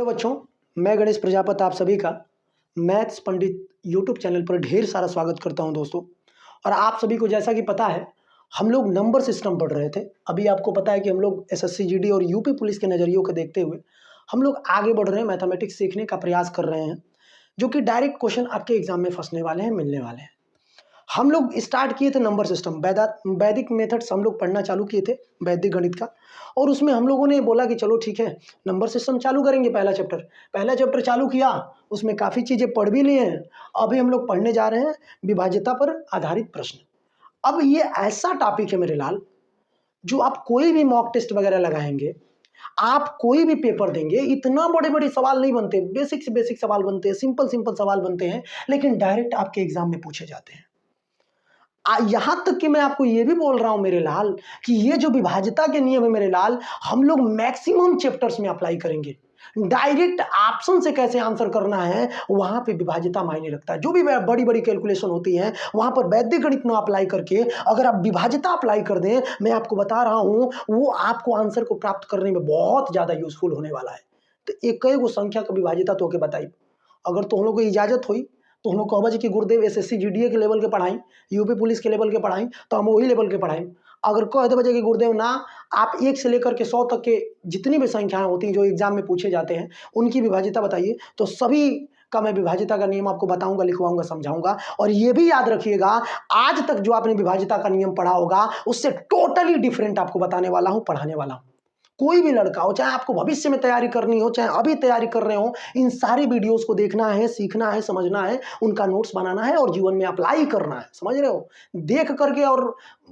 बच्चों, मैं गणेश प्रजापति आप सभी का मैथ्स पंडित यूट्यूब चैनल पर ढेर सारा स्वागत करता हूं दोस्तों। और आप सभी को जैसा कि पता है, हम लोग नंबर सिस्टम पढ़ रहे थे। अभी आपको पता है कि हम लोग एसएससी जीडी और यूपी पुलिस के नज़रियों को देखते हुए हम लोग आगे बढ़ रहे हैं, मैथमेटिक्स सीखने का प्रयास कर रहे हैं, जो कि डायरेक्ट क्वेश्चन आपके एग्जाम में फंसने वाले हैं, मिलने वाले हैं। हम लोग स्टार्ट किए थे नंबर सिस्टम, वैदिक मेथड्स हम लोग पढ़ना चालू किए थे, वैदिक गणित का। और उसमें हम लोगों ने बोला कि चलो ठीक है, नंबर सिस्टम चालू करेंगे। पहला चैप्टर चालू किया, उसमें काफ़ी चीज़ें पढ़ भी लिए हैं। अभी हम लोग पढ़ने जा रहे हैं विभाज्यता पर आधारित प्रश्न। अब ये ऐसा टॉपिक है मेरे लाल, जो आप कोई भी मॉक टेस्ट वगैरह लगाएंगे, आप कोई भी पेपर देंगे, इतना बड़े बड़े सवाल नहीं बनते, बेसिक से बेसिक सवाल बनते हैं, सिंपल सवाल बनते हैं, लेकिन डायरेक्ट आपके एग्जाम में पूछे जाते हैं। यहां तक कि मैं आपको ये भी बोल रहा हूं मेरे लाल कि ये जो विभाज्यता के नियम है मेरे लाल, हम लोग मैक्सिमम चैप्टर्स में अप्लाई करेंगे। डायरेक्ट ऑप्शन से कैसे आंसर करना है, वहां पे विभाज्यता मायने रखता है। जो भी बड़ी बड़ी कैलकुलेशन होती है, वहां पर वैदिक गणित में अप्लाई करके अगर आप विभाज्यता अप्लाई कर दें, मैं आपको बता रहा हूं, वो आपको आंसर को प्राप्त करने में बहुत ज्यादा यूजफुल होने वाला है। तो एक संख्या का विभाज्यता तो के बताई, अगर तो हम लोग को इजाजत हुई तो हम लोग कहबा जी कि गुरुदेव एसएससी जीडीए के लेवल के पढ़ाई, यूपी पुलिस के लेवल के पढ़ाई, तो हम वही लेवल के पढ़ाई। अगर कह दे बजे कि गुरुदेव ना, आप 1 से लेकर के 100 तक के जितनी भी संख्याएं होती हैं जो एग्जाम में पूछे जाते हैं, उनकी विभाज्यता बताइए, तो सभी का मैं विभाज्यता का नियम आपको बताऊंगा, लिखवाऊंगा, समझाऊंगा। और ये भी याद रखिएगा, आज तक जो आपने विभाज्यता का नियम पढ़ा होगा, उससे टोटली डिफरेंट आपको बताने वाला हूं, पढ़ाने वाला हूं। कोई भी लड़का हो, चाहे आपको भविष्य में तैयारी करनी हो, चाहे अभी तैयारी कर रहे हो, इन सारी वीडियोस को देखना है, सीखना है, समझना है, उनका नोट्स बनाना है और जीवन में अप्लाई करना है। समझ रहे हो? देख करके और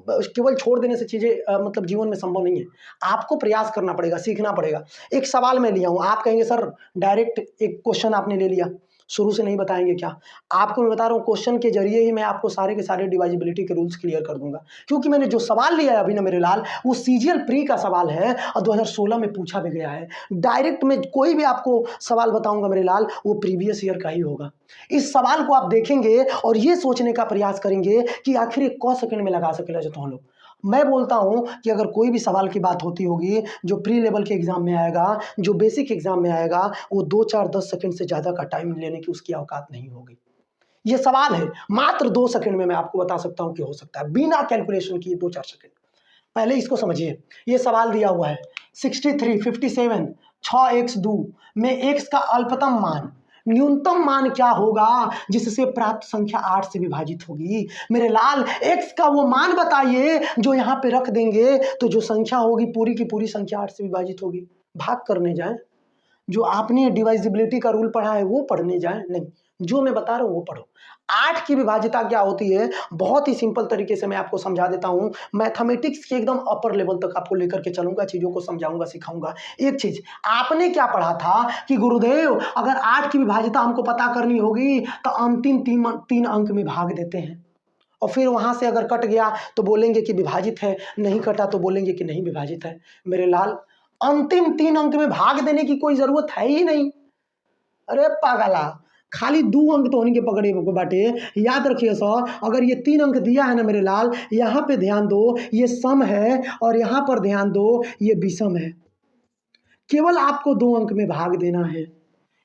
केवल छोड़ देने से चीज़ें मतलब जीवन में संभव नहीं है। आपको प्रयास करना पड़ेगा, सीखना पड़ेगा। एक सवाल मैं लिया हूँ, आप कहेंगे सर डायरेक्ट एक क्वेश्चन आपने ले लिया, शुरू से नहीं बताएंगे क्या? आपको मैं बता रहा हूँ, क्वेश्चन के जरिए ही मैं आपको सारे के सारे डिवाइजिबिलिटी के रूल्स क्लियर कर दूंगा। क्योंकि मैंने जो सवाल लिया है अभी ना मेरे लाल, वो सीजीएल प्री का सवाल है और 2016 में पूछा भी गया है। डायरेक्ट में कोई भी आपको सवाल बताऊंगा मेरे लाल, वो प्रीवियस ईयर का ही होगा। इस सवाल को आप देखेंगे और ये सोचने का प्रयास करेंगे कि आखिर एक क सेकंड में लगा सकेला जो हम लोग। मैं बोलता हूं कि अगर कोई भी सवाल की बात होती होगी जो प्री लेवल के एग्जाम में आएगा, जो बेसिक एग्जाम में आएगा, वो 2, 4, 10 सेकंड से ज्यादा का टाइम लेने की उसकी औकात नहीं होगी। ये सवाल है, मात्र 2 सेकंड में मैं आपको बता सकता हूं कि हो सकता है, बिना कैलकुलेशन किए 2, 4 सेकंड। पहले इसको समझिए। ये सवाल दिया हुआ है 63, 57, 6x2 में x का अल्पतम मान, न्यूनतम मान क्या होगा जिससे प्राप्त संख्या 8 से विभाजित होगी? मेरे लाल, x का वो मान बताइए जो यहां पे रख देंगे तो जो संख्या होगी पूरी की पूरी संख्या 8 से विभाजित होगी। भाग करने जाए, जो आपने डिवाइजिबिलिटी का रूल पढ़ा है वो पढ़ने जाए नहीं, जो मैं बता रहा हूं वो पढ़ो। 8 की विभाज्यता क्या होती है, बहुत ही सिंपल तरीके से मैं आपको समझा देता हूं। मैथमेटिक्स के एकदम अपर लेवल तक आपको लेकर के चलूंगा, चीजों को समझाऊंगा, सिखाऊंगा। एक चीज आपने क्या पढ़ा था कि गुरुदेव अगर 8 की विभाज्यता हमको पता करनी होगी तो अंतिम 3 अंक में भाग देते हैं, और फिर वहां से अगर कट गया तो बोलेंगे कि विभाजित है, नहीं कटा तो बोलेंगे कि नहीं विभाजित है। मेरे लाल, अंतिम 3 अंक में भाग देने की कोई जरूरत है ही नहीं। अरे पागला, खाली 2 अंक तो उनके पकड़े बाटे। याद रखिए सर, अगर ये 3 अंक दिया है ना मेरे लाल, यहाँ पे ध्यान दो, ये सम है, और यहाँ पर ध्यान दो, ये विषम है। केवल आपको 2 अंक में भाग देना है।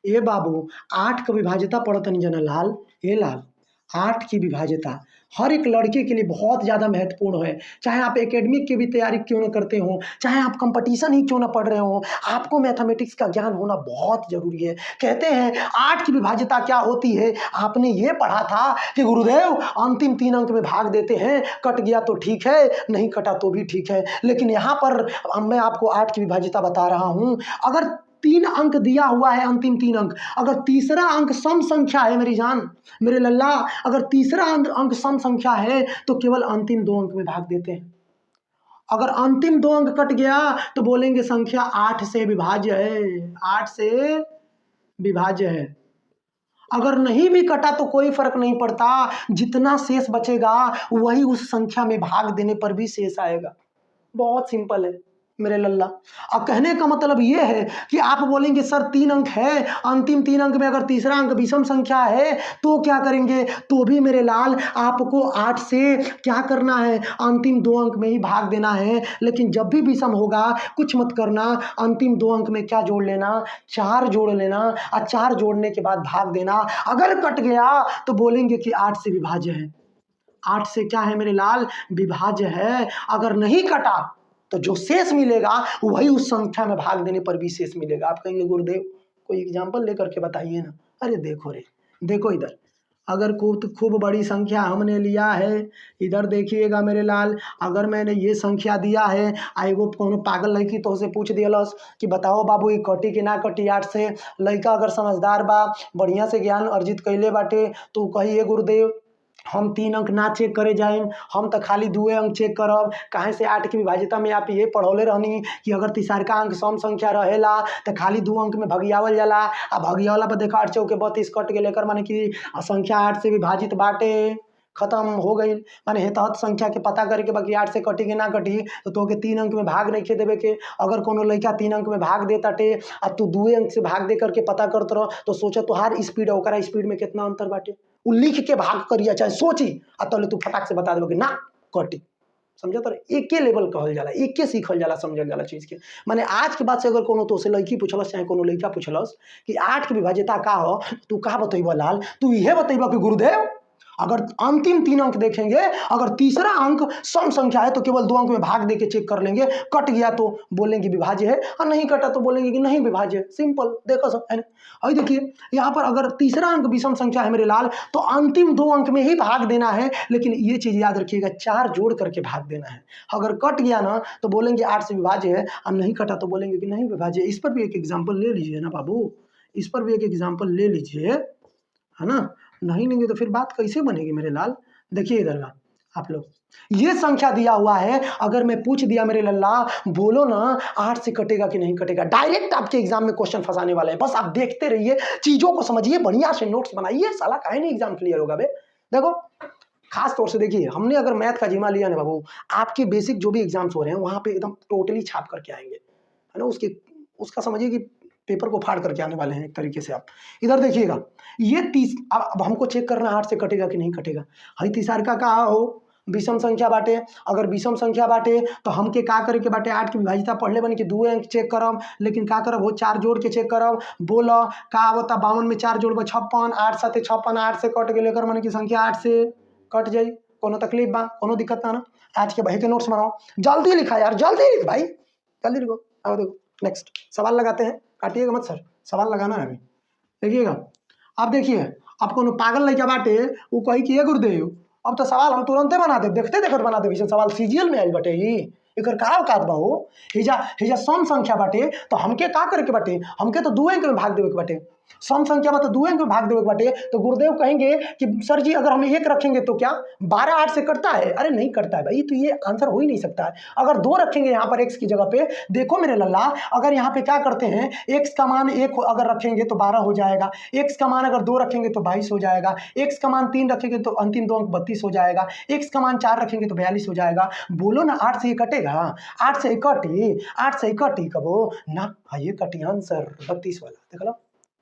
ए बाबू, 8 का विभाज्यता पढ़त नहीं जना लाल, ए लाल, 8 की विभाज्यता हर एक लड़के के लिए बहुत ज़्यादा महत्वपूर्ण है। चाहे आप एकेडमिक की भी तैयारी क्यों न करते हो, चाहे आप कंपटीशन ही क्यों ना पढ़ रहे हो, आपको मैथमेटिक्स का ज्ञान होना बहुत जरूरी है। कहते हैं 8 की विभाज्यता क्या होती है, आपने ये पढ़ा था कि गुरुदेव अंतिम 3 अंक में भाग देते हैं, कट गया तो ठीक है, नहीं कटा तो भी ठीक है। लेकिन यहाँ पर मैं आपको 8 की विभाज्यता बता रहा हूँ। अगर 3 अंक दिया हुआ है, अंतिम 3 अंक, अगर तीसरा अंक सम संख्या है मेरी जान, मेरे लल्ला, अगर तीसरा अंक सम संख्या है तो केवल अंतिम 2 अंक में भाग देते हैं। अगर अंतिम 2 अंक कट गया तो बोलेंगे संख्या 8 से विभाज्य है, 8 से विभाज्य है। अगर नहीं भी कटा तो कोई फर्क नहीं पड़ता, जितना शेष बचेगा वही उस संख्या में भाग देने पर भी शेष आएगा। बहुत सिंपल है मेरे लल्ला। अब कहने का मतलब ये है कि आप बोलेंगे सर 3 अंक है, अंतिम 3 अंक में अगर तीसरा अंक विषम संख्या है तो क्या करेंगे? तो भी मेरे लाल आपको 8 से क्या करना है? अंतिम 2 अंक में ही भाग देना है। लेकिन जब भी विषम होगा कुछ मत करना, अंतिम 2 अंक में क्या जोड़ लेना? 4 जोड़ लेना और 4 जोड़ने के बाद भाग देना। अगर कट गया तो बोलेंगे कि 8 से विभाज्य है। 8 से क्या है मेरे लाल? विभाज्य है। अगर नहीं कटा तो जो शेष मिलेगा वही उस संख्या में भाग देने पर भी शेष मिलेगा। आप कहेंगे गुरुदेव कोई एग्जाम्पल लेकर के बताइए ना। अरे देखो रे, देखो इधर, अगर खूब बड़ी संख्या हमने लिया है, इधर देखिएगा मेरे लाल, अगर मैंने ये संख्या दिया है, एगो कोनो पागल लड़की तो से पूछ दियलस कि बताओ बाबू ये कटी कि ना कटी 8 से। लड़का अगर समझदार बा, बढ़िया से ज्ञान अर्जित कैले बाटे, तो कहिए गुरुदेव हम 3 अंक ना चेक करे जाएम, हम तो खाली 2 अंक चेक करब। काहे से 8 की विभाज्यता में आप ये पढ़ौले रहनी कि अगर तीसरका अंक सम संख्या रहेला तो खाली 2 अंक में भगियावल जाला। आ भगियावला पर देखा 8 चौके 32 कट के लेकर माने कि संख्या 8 से विभाजित बाटे, खत्म हो गई। माने हेतहत संख्या के पता करके बाकी 8 से कटी कि ना कटी तो तोके 3 अंक में भाग नहीं देवे के। अगर कोनो लड़का 3 अंक में भाग दे ताटे आ तू 2 अंक से भाग दे करके पता करत रह, तो सोचा तुहार स्पीड और ओकरा स्पीड में कितना अंतर बाटे। उ लिख के भाग करिया चाहे सोची आ तले तू फटाक से बता देबो कि ना कटी। समझा? तर एके लेवल कहल जाला, एके सीखल जाला, समझल जाला चीज के। माने आज के बाद से अगर कोनो तो से लड़की पूछलस चाहे कोनो लड़का पूछलस कि 8 की विभाज्यता का हो, तू का बतैबो लाल? तू इहे बतैबो कि गुरुदेव अगर अंतिम 3 अंक देखेंगे, अगर तीसरा अंक सम संख्या है तो केवल 2 अंक में भाग देके चेक कर लेंगे। कट गया तो बोलेंगे विभाज्य है और नहीं कटा तो बोलेंगे कि नहीं विभाज्य है। सिंपल, देखो सब है ना। और देखिए यहाँ पर अगर तीसरा अंक विषम संख्या है मेरे लाल तो अंतिम 2 अंक में ही भाग देना है। लेकिन ये चीज याद रखिएगा 4 जोड़ करके भाग देना है। अगर कट गया ना तो बोलेंगे 8 से विभाज्य है और नहीं कटा तो बोलेंगे कि नहीं विभाज्य है। इस पर भी एक एग्जाम्पल ले लीजिए ना बाबू, इस पर भी एक एग्जाम्पल ले लीजिए, है ना। नहीं लेंगे तो फिर बात कैसे बनेगी मेरे लाल? देखिए इधर का आप लोग, ये संख्या दिया हुआ है, अगर मैं पूछ दिया मेरे लल्ला बोलो ना 8 से कटेगा कि नहीं कटेगा, डायरेक्ट आपके एग्जाम में क्वेश्चन फंसाने वाले हैं। बस आप देखते रहिए, चीजों को समझिए, बढ़िया से नोट्स बनाइए, साला काहे नहीं एग्जाम क्लियर होगा बे। देखो खास तौर से देखिए, हमने अगर मैथ का जिम्मा लिया ना बाबू, आपके बेसिक जो भी एग्जाम्स हो रहे हैं वहां पे एकदम टोटली छाप करके आएंगे, है ना। उसका समझिए कि पेपर को फाड़ करके आने वाले हैं एक तरीके से। आप इधर देखिएगा, ये 30, अब हमको चेक करना 8 से कटेगा कि नहीं कटेगा। हई तीसरका का हो विषम संख्या बाटे, अगर विषम संख्या बाटे तो हमके का करे के बाटे? 8 की विभाज्यता पढ़ले बनी कि 2 अंक चेक करब, लेकिन का करब हो 4 जोड़ के चेक करब। बोला का आवता 52 में 4 जोड़ 56, 8 7 56, 8 से कट के लेकर मन की संख्या 8 से कट जाई। कोनो तकलीफ बा? कोनो दिक्कत ना ना। आज के भाई के नोट्स बनाओ, जल्दी लिखा यार, जल्दी लिख भाई, जल्दी लिखो। आओ देखो नेक्स्ट सवाल लगाते हैं, काटिएगा मत सर, सवाल लगाना है अभी। देखिएगा अब देखिए, अब कोनो पागल लड़का बाटे वो कही कि ये गुरुदेव अब तो सवाल हम तुरंते बना दे, देखते देखते बना दे। सवाल सीजीएल में आइल बाटे, ही एकर का औकात बा हो। हिजा सम संख्या बाटे तो हमके का करे के बाटे? हमके तो 2 अंक में भाग देवे के बाटे। सम संख्या में तो 2 अंक में भाग देवे के बाटे। तो गुरुदेव कहेंगे कि सर जी अगर हम 1 रखेंगे तो क्या 12 8 से कटता है? अरे नहीं कटता है भाई, तो ये आंसर हो ही नहीं सकता है। अगर 2 रखेंगे यहाँ पर x की जगह पे, देखो मेरे लल्ला, अगर यहाँ पे क्या करते हैं, x का मान 1 अगर रखेंगे तो 12 हो जाएगा, x का मान अगर 2 रखेंगे तो 22 हो जाएगा, x का मान 3 रखेंगे तो अंतिम 2 अंक 32 हो जाएगा, x का मान 4 रखेंगे तो 42 हो जाएगा। बोलो ना 8 से ये कटेगा? 8 से कटी, 8 से कटी कबो ना, ये कटी आंसर 32 वाला। देख लो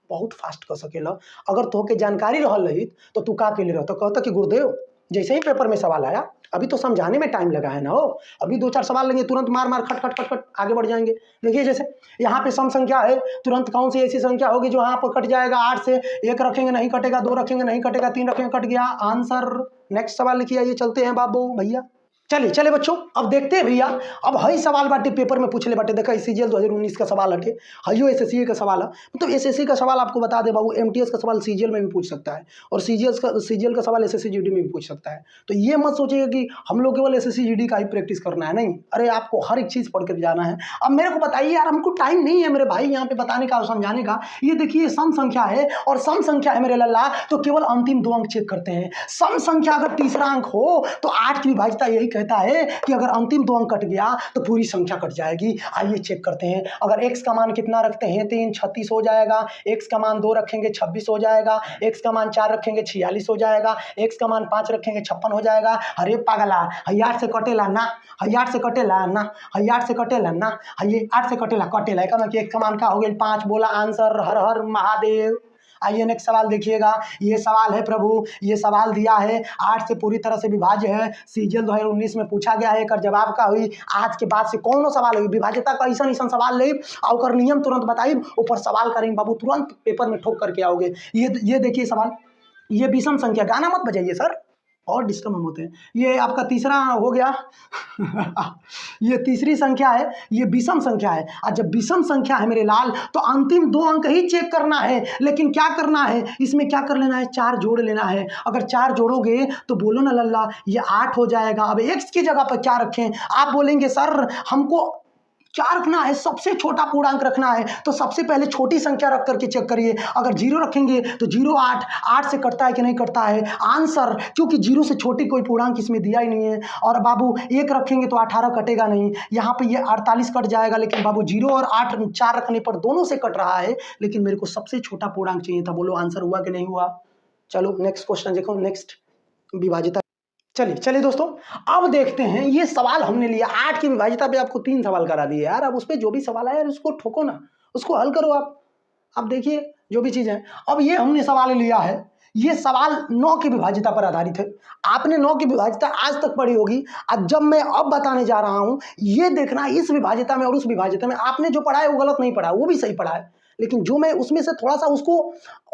बहुत फास्ट कर सकेला। अगर तोहके जानकारी रहल रही तो तू का के लिए रहता? कहता कि गुरुदेव जैसे ही पेपर में सवाल आया, अभी तो समझाने में टाइम लगा है ना हो, अभी 2-4 सवाल लेंगे तुरंत मार मार खट खट खट खट आगे बढ़ जाएंगे। देखिए जैसे यहाँ पे सम संख्या है, तुरंत कौन सी ऐसी संख्या होगी जो यहाँ पर कट जाएगा? 8 से 1 रखेंगे नहीं कटेगा, 2 रखेंगे नहीं कटेगा, 3 रखेंगे कट गया आंसर। नेक्स्ट सवाल लिखिए, आइए चलते हैं बाबू भैया। चलिए चले बच्चों, अब देखते हैं भैया। अब हई सवाल बाटे पेपर में पूछले बाटे, देखा सीजीएल 2019 का सवाल हटे, हइयो एसएससी का सवाल है। मतलब एसएससी का सवाल आपको बता दे बाबू, एमटीएस का सवाल सीजीएल में भी पूछ सकता है और सीजीएल का सवाल एसएससी जीडी में भी पूछ सकता है। तो ये मत सोचिएगा कि हम लोग केवल एसएससी जीडी का ही प्रैक्टिस करना है, नहीं। अरे आपको हर एक चीज़ पढ़ कर जाना है। अब मेरे को बताइए यार, हमको टाइम नहीं है मेरे भाई यहाँ पे बताने का और समझाने का। ये देखिए सम संख्या है और सम संख्या है मेरे लल्ला, तो केवल अंतिम 2 अंक चेक करते हैं। सम संख्या अगर तीसरा अंक हो तो 8 की विभाज्यता यही कहता है कि अगर अंतिम दो अंक कट गया तो पूरी संख्या कट जाएगी। आइए चेक करते हैं। अगर x का मान कितना रखते हैं 3, 36 हो जाएगा। x का मान 2 रखेंगे 26 हो जाएगा। x का मान 4 रखेंगे 46 हो जाएगा। x का मान 5 रखेंगे 56 हो जाएगा। अरे पागला, 8 से कटेला ना, 8 से कटेला ना, 8 से कटेला ना, ये 8 से कटेला कटेला का मतलब x का मान का हो गया 5। बोला आंसर। हर हर महादेव। आइए नेक्स्ट सवाल देखिएगा। ये सवाल है प्रभु, ये सवाल दिया है 8 से पूरी तरह से विभाज्य है। सीजीएल 2019 में पूछा गया है। कर जवाब का हुई आज के बाद से कौन सवाल हुई विभाज्यता का ऐसा सवाल ले और नियम तुरंत बताइए, ऊपर सवाल करेंगे बाबू, तुरंत पेपर में ठोक करके आओगे। ये देखिए सवाल, ये विषम संख्या, गाना मत बजाइए सर और डिस्टर्ब हम होते हैं। ये आपका तीसरा हो गया ये तीसरी संख्या है, ये विषम संख्या है। और जब विषम संख्या है मेरे लाल तो अंतिम दो अंक ही चेक करना है। लेकिन क्या करना है इसमें, क्या कर लेना है, 4 जोड़ लेना है। अगर 4 जोड़ोगे तो बोलो ना लल्ला ये 8 हो जाएगा। अब x की जगह पर क्या रखें? आप बोलेंगे सर हमको क्या रखना है, सबसे छोटा पूर्णांक रखना है। तो सबसे पहले छोटी संख्या रख करके चेक करिए। अगर 0 रखेंगे तो 0 8, 8 से कटता है कि नहीं कटता है आंसर, क्योंकि 0 से छोटी कोई पूर्णांक इसमें दिया ही नहीं है। और बाबू 1 रखेंगे तो 18 कटेगा नहीं, यहाँ पे ये 48 कट जाएगा। लेकिन बाबू 0 और 8 4 रखने पर दोनों से कट रहा है, लेकिन मेरे को सबसे छोटा पूर्णांक चाहिए था। बोलो आंसर हुआ कि नहीं हुआ? चलो नेक्स्ट क्वेश्चन देखो, नेक्स्ट विभाजिता। चलिए दोस्तों, अब देखते हैं ये सवाल हमने लिया 8 की विभाजिता पे, आपको 3 सवाल करा दिए यार। अब उस पर जो भी सवाल आया उसको ठोको ना, उसको हल करो आप। अब देखिए जो भी चीज़ है, अब ये हमने सवाल लिया है, ये सवाल 9 की विभाजिता पर आधारित है। आपने 9 की विभाजिता आज तक पढ़ी होगी। आज जब मैं अब बताने जा रहा हूँ, ये देखना इस विभाजिता में और उस विभाजिता में आपने जो पढ़ा है वो गलत नहीं पढ़ा, वो भी सही पढ़ा है। लेकिन जो मैं उसमें से थोड़ा सा उसको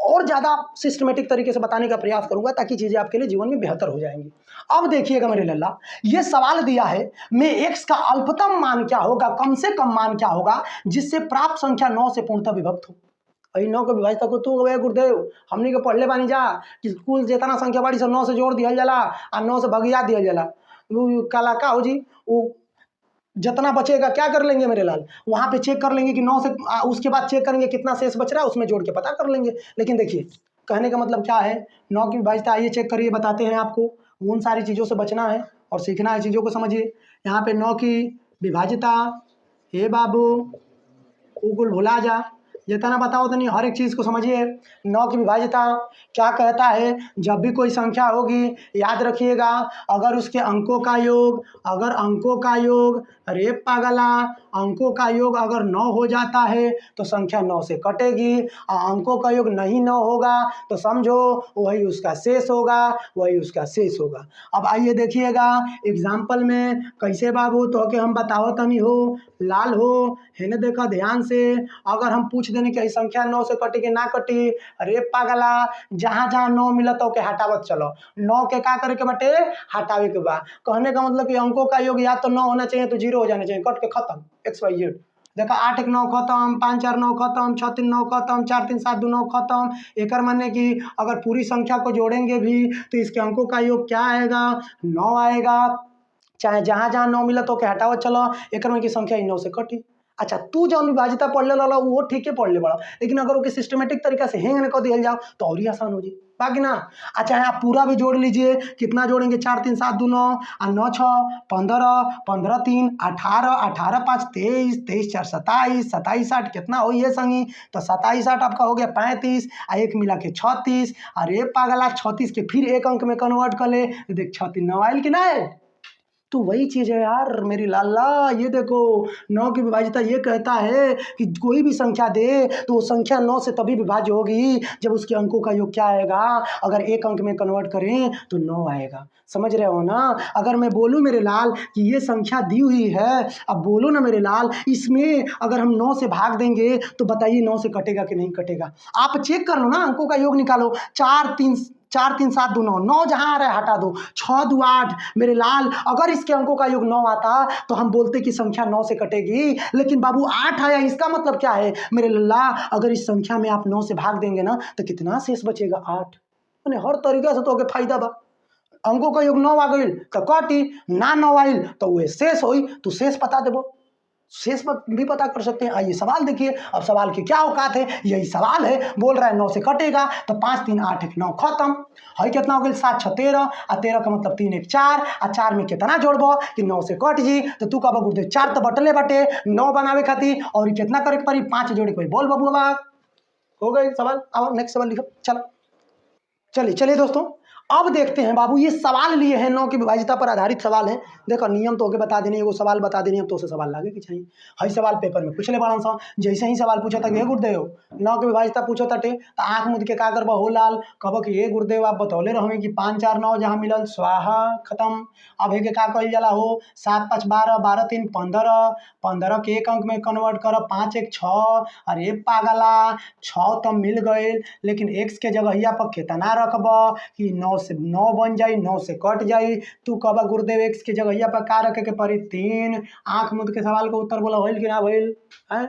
और ज़्यादा सिस्टमेटिक तरीके से बताने का प्रयास करूंगा, ताकि चीज़ें आपके लिए जीवन में बेहतर हो जाएंगी। अब देखिएगा मेरे लल्ला, ये सवाल दिया है में x का अल्पतम मान क्या होगा, कम से कम मान क्या होगा, जिससे प्राप्त संख्या 9 से पूर्णतः विभक्त हो। अरे 9 के विभाजिता को तू गए गुरुदेव, हमने के पढ़ले बानी जा कि कुल जितना संख्या बाड़ी सब 9 से जोड़ दिया जाला और 9 से भगिया दिया जाला। काला का हो जी, वो जितना बचेगा क्या कर लेंगे मेरे लाल, वहाँ पे चेक कर लेंगे कि 9 से उसके बाद चेक करेंगे कितना शेष बच रहा है, उसमें जोड़ के पता कर लेंगे। लेकिन देखिए कहने का मतलब क्या है, 9 की विभाजिता आइए चेक करिए, बताते हैं आपको। उन सारी चीज़ों से बचना है और सीखना है, चीज़ों को समझिए। यहाँ पे 9 की विभाजिता, हे बाबू गूगल भुला जा, जितना बताओ तो नहीं, हर एक चीज़ को समझिए। 9 की विभाजिता क्या कहता है, जब भी कोई संख्या होगी याद रखिएगा, अगर उसके अंकों का योग, अगर अंकों का योग, अरे पागला, अंकों का योग अगर 9 हो जाता है तो संख्या 9 से कटेगी। और अंकों का योग नहीं 9 होगा तो समझो वही उसका शेष होगा, वही उसका शेष होगा। अब आइए देखिएगा एग्जाम्पल में कैसे बाबू तो के हम बताओ तनी हो, लाल हो है ना, देखा ध्यान से। अगर हम पूछ देने की संख्या 9 से कटी कि ना कटी, अरे पागला जहाँ जहाँ 9 मिला तो के हटावत चलो। 9 के का करे के बटे हटावे के बा। कहने का मतलब कि अंकों का योग या तो 9 होना चाहिए तो 0 हो जाना चाहिए, कट के खत्म XYZ। देखा 8 1 9 खत्म, 5 4 9 खत्म, 6 3 9 खत्म, 4 3 7 2 9 खत्म। एक माने कि अगर पूरी संख्या को जोड़ेंगे भी तो इसके अंकों का योग क्या आएगा, 9 आएगा। चाहे जहाँ जहाँ 9 मिला तो के हटावत चलो, एक में की संख्या 9 से कटी। अच्छा तू जो विभाजिता पढ़ ले ला वो ठीक है पढ़ ले बड़ा, लेकिन अगर ओके सिस्टमेटिक तरीका से हेंग कर दिया जाओ तो और ही आसान हो जाए, बाकी ना। अच्छा आप पूरा भी जोड़ लीजिए, कितना जोड़ेंगे, 4 3 7 2 9 और 9 6 15, 15 3 18, 18 5 23, 23 4 27, 27 8 कितना हो ये संगी, तो 27 8 आपका हो गया 35 और एक मिला के 36। अरे पागला 36 के फिर एक अंक में कन्वर्ट कर ले, देख 36 9 आयल कि ना। तो वही चीज़ है यार मेरी लाला, ये देखो 9 की विभाजिता ये कहता है कि कोई भी संख्या दे तो वो संख्या 9 से तभी विभाज्य होगी जब उसके अंकों का योग क्या आएगा, अगर एक अंक में कन्वर्ट करें तो 9 आएगा। समझ रहे हो ना। अगर मैं बोलूँ मेरे लाल कि ये संख्या दी हुई है, अब बोलो ना मेरे लाल, इसमें अगर हम 9 से भाग देंगे तो बताइए 9 से कटेगा कि नहीं कटेगा। आप चेक कर लो ना, अंकों का योग निकालो। 4 3 7 2 9, 9 जहाँ आ रहा है हटा दो, 6 2 8 मेरे लाल। अगर इसके अंकों का योग 9 आता तो हम बोलते कि संख्या 9 से कटेगी, लेकिन बाबू 8 आया, इसका मतलब क्या है मेरे लल्ला, अगर इस संख्या में आप 9 से भाग देंगे ना तो कितना शेष बचेगा, 8। मैंने हर तरीका से तो फायदा बा। अंकों का योग 9 आ गई तो कटी ना, 9 आइल तो वह शेष होई, तो शेष बता देबो। शेष भी पता कर सकते हैं। आइए सवाल देखिए, अब सवाल की क्या औकात है, यही सवाल है। बोल रहा है 9 से कटेगा तो 5 3 8 1 9 खत्म। है कितना हो गया 7 6 13 और 13 का मतलब 3 1 4 और 4 में कितना जोड़बो कि 9 से कट जी तो तू कब गुरुदेव 4 तो बटले बटे 9 बनावे खातिर और कितना करे के पड़ी 5 जोड़े कोई बोल बबुआ बात हो गई सवाल। अब नेक्स्ट सवाल लिखो। चलो चलिए चलिए दोस्तों, अब देखते हैं बाबू ये सवाल लिए हैं 9 की विभाज्यता पर आधारित सवाल है। देखो नियम तो होके बता देने, वो सवाल बता देने, अब तो से सवाल लागे कि चाहिए। हई सवाल पेपर में पूछले बड़ा सा, जैसे ही सवाल पूछा था कि हे गुरुदेव 9 की विभाज्यता पूछो तटे तो आँख मुद के का करबा हो लाल कहो कि हे गुरुदेव आप बतौले रहो कि 5 4 9 जहाँ मिलल स्वाहा खत्म। अब हे के का कहल जाला हो 7 5 12 12 3 15 15 के एक अंक में कन्वर्ट कर 5 1 6। अरे पागला 6 तो मिल गए लेकिन एक्स के जगहिया पर कितना रखब कि 9 से 9 बन जाई 9 से कट जाई। तू कब गुरुदेव एक्स के जगहिया पर का रखे के पड़ी 3। आँख मुद के सवाल का उत्तर बोला होइल कि ना भइल है।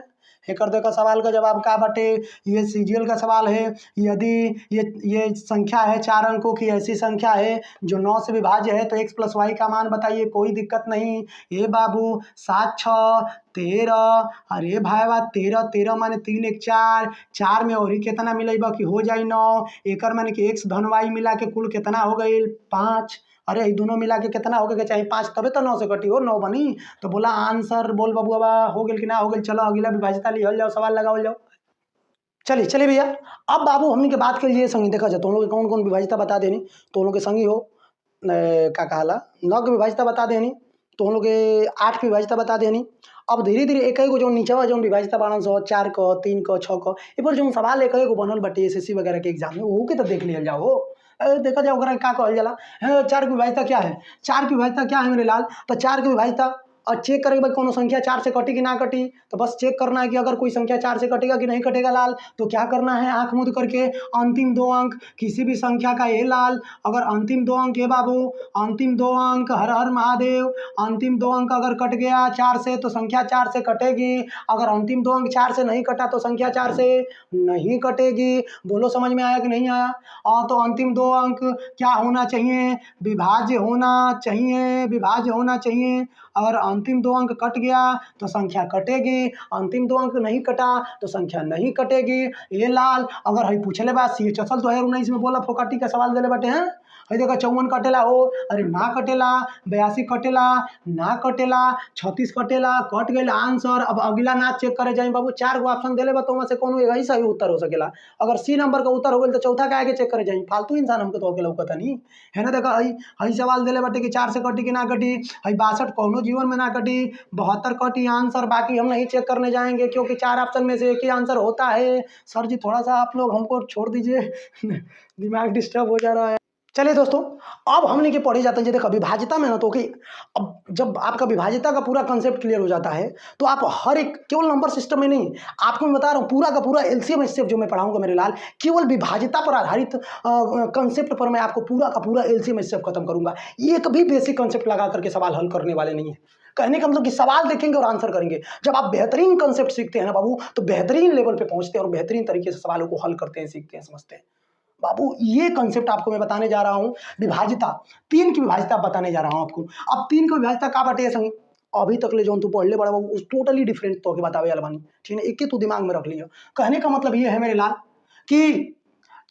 एकर देखो सवाल का जवाब का बटे, ये सीजीएल का सवाल है। यदि ये संख्या है 4 अंकों की ऐसी संख्या है जो 9 से विभाज्य है तो x प्लस वाई का मान बताइए। कोई दिक्कत नहीं। ये बाबू 7 6 13 अरे भाईवा 13 13 माने 3 1 4 4 में और ही कितना मिलेगा कि हो जाए 9। एकर माने कि x धन वाई मिला के कुल कितना हो गई 5। अरे ये दोनों मिला के कितना हो गया चाहे 5 तबे तो 9 से कटी हो 9 बनी। तो बोला आंसर बोल बबुआ हो गया कि ना हो गया। चलो अगला विभाज्यता लिहल जाओ, सवाल लगाओ जाओ। चलिए चलिए भैया, अब बाबू हमने के बात कर लिए संगी। देखा जाए तो हम लोग कौन कौन विभाज्यता बता देनी तो हम लोग के संगी हो का कहला 9 की विभाज्यता बता देनी तो हम लोग के 8 की विभाज्यता बता देनी। अब धीरे धीरे एक गो जो नीचवा जो विभाज्यता बारह 4 क 3 क 6 क ए पर जो सवाल एक गो बनल बटे एसएससी वगैरह के एग्जाम में वो के तो देख लिया जाओ। देखा जाए ओकरा का कहल जाला। 4 की विभाज्यता क्या है, 4 की विभाज्यता क्या है मेरे लाल। तो 4 की विभाज्यता और चेक करेंगे भाई कौन संख्या 4 से कटी कि ना कटी। तो बस चेक करना है कि अगर कोई संख्या 4 से कटेगा कि नहीं कटेगा लाल। तो क्या करना है आंख मूंद करके अंतिम 2 अंक किसी भी संख्या का ये लाल। अगर अंतिम 2 अंक है बाबू, अंतिम 2 अंक हर हर महादेव, अंतिम 2 अंक अगर कट गया 4 से तो संख्या 4 से कटेगी। अगर अंतिम 2 अंक 4 से नहीं कटा तो संख्या 4 से नहीं कटेगी। बोलो समझ में आया कि नहीं आया। तो अंतिम 2 अंक क्या होना चाहिए, विभाज्य होना चाहिए, विभाज्य होना चाहिए। अगर अंतिम 2 अंक कट गया तो संख्या कटेगी, अंतिम 2 अंक नहीं कटा तो संख्या नहीं कटेगी। ये लाल अगर हई पूछले बा सी चसल 2019 में बोला फोकाटी का सवाल देले बटे हैं। हई देखा 54 कटेला हो, अरे ना कटेला, 82 कटेला ना कटेला, 36 कटेला कट गई आंसर। अब अगला ना चेक करे जाए बाबू 4 गो ऑप्शन देले बा तो में से कोनो एक ही सही उत्तर हो सकेला। अगर सी नंबर का उत्तर हो गई तो चौथा का आगे चेक करे जाए। फालतू इंसान हमको तो होके लौकता नहीं है ना। देखा हई हई सवाल देले बटे कि 4 से कटी कि ना कटी। हई 62 कोनो जीवन में ना कटी, 72 कटी आंसर। बाकी हम नहीं चेक करने जाएंगे क्योंकि 4 ऑप्शन में से एक ही आंसर होता है। सर जी थोड़ा सा आप लोग हमको छोड़ दीजिए दिमाग डिस्टर्ब हो जा रहा है। चलिए दोस्तों, अब हमने के पढ़े जाते हैं देखो विभाज्यता में ना तो कि अब जब आपका विभाज्यता का पूरा कंसेप्ट क्लियर हो जाता है तो आप हर एक केवल नंबर सिस्टम में नहीं, आपको मैं बता रहा हूँ पूरा का पूरा एलसीएम एचसीएफ जो मैं पढ़ाऊंगा मेरे लाल केवल विभाज्यता पर आधारित कंसेप्ट पर मैं आपको पूरा का पूरा एलसीएम एचसीएफ खत्म करूंगा। एक भी बेसिक कंसेप्ट लगा करके सवाल हल करने वाले नहीं है। कहने का मतलब कि सवाल देखेंगे और आंसर करेंगे। जब आप बेहतरीन कंसेप्ट सीखते हैं ना बाबू तो बेहतरीन लेवल पे पहुंचते हैं और बेहतरीन तरीके से सवालों को हल करते हैं, सीखते हैं, समझते हैं। बाबू ये कंसेप्ट आपको मैं बताने जा रहा हूं विभाज्यता, 3 की विभाज्यता बताने जा रहा हूं आपको। अब 3 की विभाज्यता का बाटे संग अभी तक ले जो तू पढ़ ले बड़ा बाबू टोटली डिफरेंट तो के बतावे अलबानी ठीक है। एक ही तू दिमाग में रख लियो। कहने का मतलब ये है मेरे लाल कि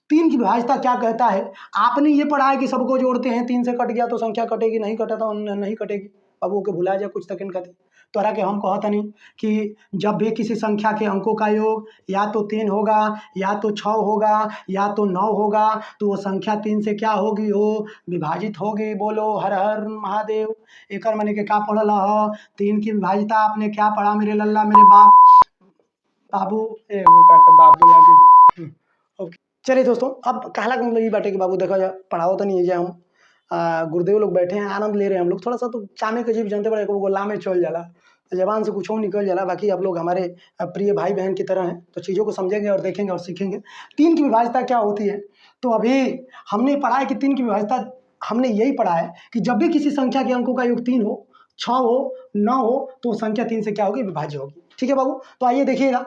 3 की विभाज्यता क्या कहता है। आपने ये पढ़ा है कि सबको जोड़ते हैं 3 से कट गया तो संख्या कटेगी, नहीं कटा तो नहीं कटेगी। अब वो के भुला जाए कुछ सेकंड खातिर तोरा के हम कहता नहीं कि जब भी किसी संख्या के अंकों का योग या तो 3 होगा या तो 6 होगा या तो 9 होगा तो वो संख्या 3 से क्या होगी हो विभाजित होगी। बोलो हर हर महादेव। एक मैंने के क्या पढ़ल ह 3 की विभाज्यता आपने क्या पढ़ा मेरे लल्ला मेरे बाबू बाबू लागे। ओके चलिए दोस्तों, अब कहला का मतलब ये बाटे कि बाबू देखा जाए पढ़ाओ तो नहीं है हम गुरुदेव लोग बैठे हैं आनंद ले रहे हैं हम लोग। थोड़ा सा तो चामे के जीव जानते बड़े गोला में चल जाला जबान से कुछ निकल जाला। बाकी आप लोग हमारे प्रिय भाई बहन की तरह हैं तो चीज़ों को समझेंगे और देखेंगे और सीखेंगे। 3 की विभाज्यता क्या होती है तो अभी हमने पढ़ा है कि 3 की विभाज्यता हमने यही पढ़ा है कि जब भी किसी संख्या के अंकों का योग 3 हो, 6 हो, 9 हो तो संख्या 3 से क्या होगी विभाज्य होगी। ठीक है बाबू। तो आइए देखिएगा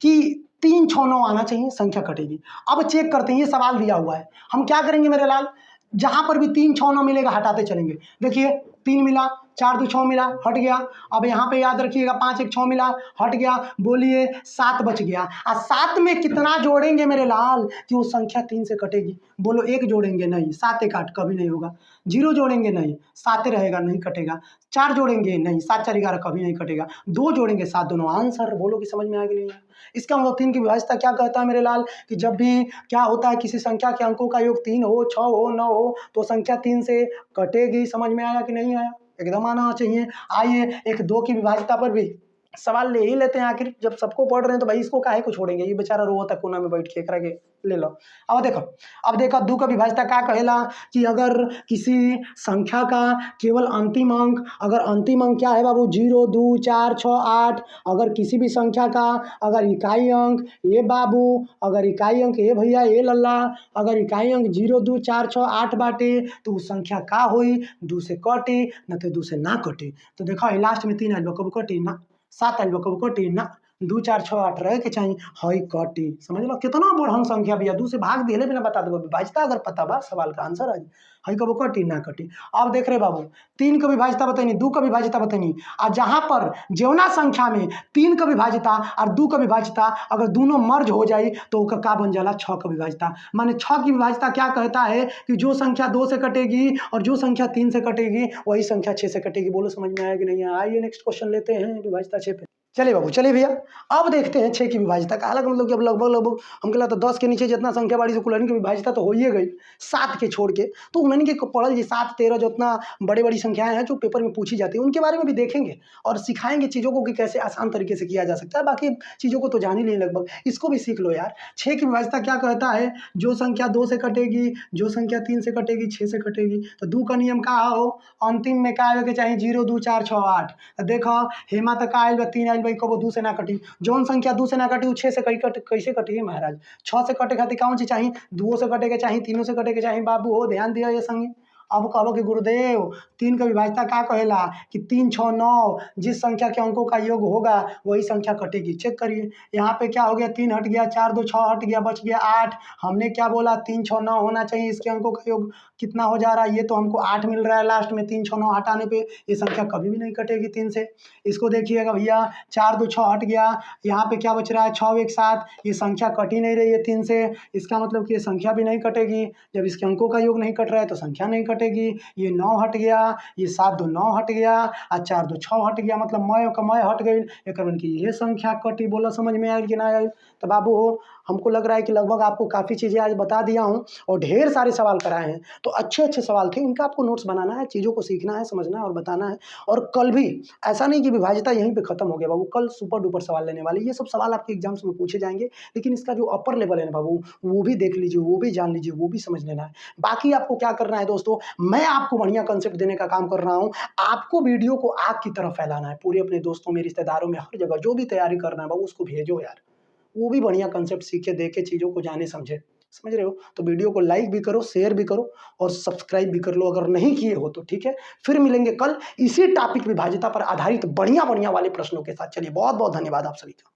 कि 3 6 9 आना चाहिए, संख्या कटेगी। अब चेक करते हैं, ये सवाल दिया हुआ है हम क्या करेंगे मेरे लाल जहाँ पर भी 3 6 9 मिलेगा हटाते चलेंगे। देखिए 3 मिला, 4 2 6 मिला, हट गया। अब यहाँ पे याद रखिएगा 5 1 6 मिला, हट गया। बोलिए 7 बच गया। 7 में कितना जोड़ेंगे मेरे लाल कि वो संख्या 3 से कटेगी? बोलो 1 जोड़ेंगे, नहीं, 7 1 8 कभी नहीं होगा। 0 जोड़ेंगे, नहीं, 7 रहेगा, नहीं कटेगा। 4 जोड़ेंगे, नहीं, 7 4 11 कभी नहीं कटेगा। 2 जोड़ेंगे, 7 2 9। आंसर बोलो कि समझ में आ गया नहीं आया? इसका मतलब 3 की विभाज्यता क्या कहता है मेरे लाल कि जब भी क्या होता है, किसी संख्या के अंकों का योग 3 हो, 6 हो, 9 हो तो संख्या 3 से कटेगी। समझ में आया कि नहीं आया? एकदम आना चाहिए। आइए एक 2 की विभाज्यता पर भी सवाल ले ही लेते हैं। आखिर जब सबको पढ़ रहे हैं तो भाई इसको काहे को छोड़ेंगे? ये बेचारा रोता कोना में बैठ के, एकरा के ले लो। अब देखो 2 का विभाज्यता क्या कहेला कि अगर किसी संख्या का केवल अंतिम अंक, अगर अंतिम अंक क्या है बाबू 0 2 4 6 8, अगर किसी भी संख्या का अगर इकाई अंक ये बाबू, अगर इकाई अंक ये भैया ये लल्ला, अगर इकाई अंक 0 2 4 6 8 बाटे तो उस संख्या का होई 2 से कटे न तो 2 से ना कटे। तो देखो लास्ट में 3 आइल बा, कब कटी ना, 7 आइल बा, कब कटी ना, 2 4 6 8 रहे के चाहिए, हई कटी। समझ लो कितना बड़हन संख्या भैया, 2 से भाग दिले बिना बता देबो विभाज्यता अगर पता बा सवाल का आंसर आज हई कब कटी ना कटी। अब देख रहे बाबू 3 का विभाज्यता बताइनी, 2 का विभाज्यता बताइनी। और जहां पर जौना संख्या में 3 का विभाज्यता और 2 का विभाज्यता अगर दोनों मर्ज हो जाई तो ओकर का बन जाला 6 का विभाज्यता। माने 6 की विभाज्यता क्या कहता है कि जो संख्या 2 से कटेगी और जो संख्या 3 से कटेगी वही संख्या 6 से कटेगी। बोलो समझ में आया कि नहीं आया? आइए नेक्स्ट क्वेश्चन लेते हैं विभाज्यता 6 पे। चलिए बाबू, चलिए भैया अब देखते हैं 6 की विभाज्यता का। हालांकि मतलब कि अब लगभग हमके लगता है 10 के नीचे जितना संख्या बाड़ी से कुल की विभाज्यता तो हो ही गई, 7 के छोड़ के। तो उन्होंने के पढ़ल जी 7 13 जितना बड़ी बड़ी संख्याएं हैं जो पेपर में पूछी जाती है उनके बारे में भी देखेंगे और सिखाएंगे चीज़ों को कि कैसे आसान तरीके से किया जा सकता है। बाकी चीज़ों को तो जान ही नहीं, लगभग इसको भी सीख लो यार। 6 की विभाज्यता क्या कहता है? जो संख्या 2 से कटेगी, जो संख्या 3 से कटेगी, 6 से कटेगी। तो 2 का नियम का हो, अंतिम में क्या आवे के चाहिए 0 2 4 6 8। देखो हेमा तक आयल बा, 3 आयल भाई, कबो 2 से ना कटी। जौन संख्या 2 से ना कटी 6 से कैसे कटी है महाराज? 6 से कटे खातिर कौन चीज चाहिए? 2 से कटे के चाहिए, 3 से कटे के चाहिए। बाबू हो ध्यान दिया ये संगी। अब कहो कि गुरुदेव 3 का विभाज्यता क्या कहेला कि 3 6 9 जिस संख्या के अंकों का योग होगा वही संख्या कटेगी। चेक करिए यहाँ पे क्या हो गया, 3 हट गया, 4 2 6 हट गया, बच गया 8। हमने क्या बोला 3 6 9 होना चाहिए, इसके अंकों का योग कितना हो जा रहा है? ये तो हमको 8 मिल रहा है लास्ट में। 3 6 9 हटाने पे ये संख्या कभी भी नहीं कटेगी 3 से। इसको देखिएगा भैया 4 2 6 हट गया, यहाँ पे क्या बच रहा है 6 1 7। ये संख्या कट ही नहीं रही है 3 से, इसका मतलब कि ये संख्या भी नहीं कटेगी। जब इसके अंकों का योग नहीं कट रहा है तो संख्या नहीं कटेगी। ये 9 हट गया, ये 7 2 9 हट गया और 4 2 6 हट गया, मतलब मय का मय हट गई। एक मतलब कि ये संख्या कटी। बोला समझ में आयल कि ना आयल? तो बाबू हो हमको लग रहा है कि लगभग आपको काफ़ी चीज़ें आज बता दिया हूँ और ढेर सारे सवाल कराए हैं। तो अच्छे अच्छे सवाल थे, इनका आपको नोट्स बनाना है, चीज़ों को सीखना है, समझना है और बताना है। और कल भी ऐसा नहीं कि विभाज्यता यहीं पे खत्म हो गया बाबू, कल सुपर डुपर सवाल लेने वाले। ये सब सवाल आपके एग्जाम्स में पूछे जाएंगे, लेकिन इसका जो अपर लेवल है ना बाबू वो भी देख लीजिए, वो भी जान लीजिए, वो भी समझ लेना है। बाकी आपको क्या करना है दोस्तों, मैं आपको बढ़िया कंसेप्ट देने का काम कर रहा हूँ। आपको वीडियो को आग की तरफ फैलाना है, पूरे अपने दोस्तों में, रिश्तेदारों में, हर जगह जो भी तैयारी करना है बाबू उसको भेजो यार। वो भी बढ़िया कंसेप्ट सीखे, देखे, चीज़ों को जाने समझे। समझ रहे हो? तो वीडियो को लाइक भी करो, शेयर भी करो और सब्सक्राइब भी कर लो अगर नहीं किए हो तो। ठीक है, फिर मिलेंगे कल इसी टॉपिक विभाज्यता पर आधारित बढ़िया बढ़िया वाले प्रश्नों के साथ। चलिए बहुत बहुत धन्यवाद आप सभी का।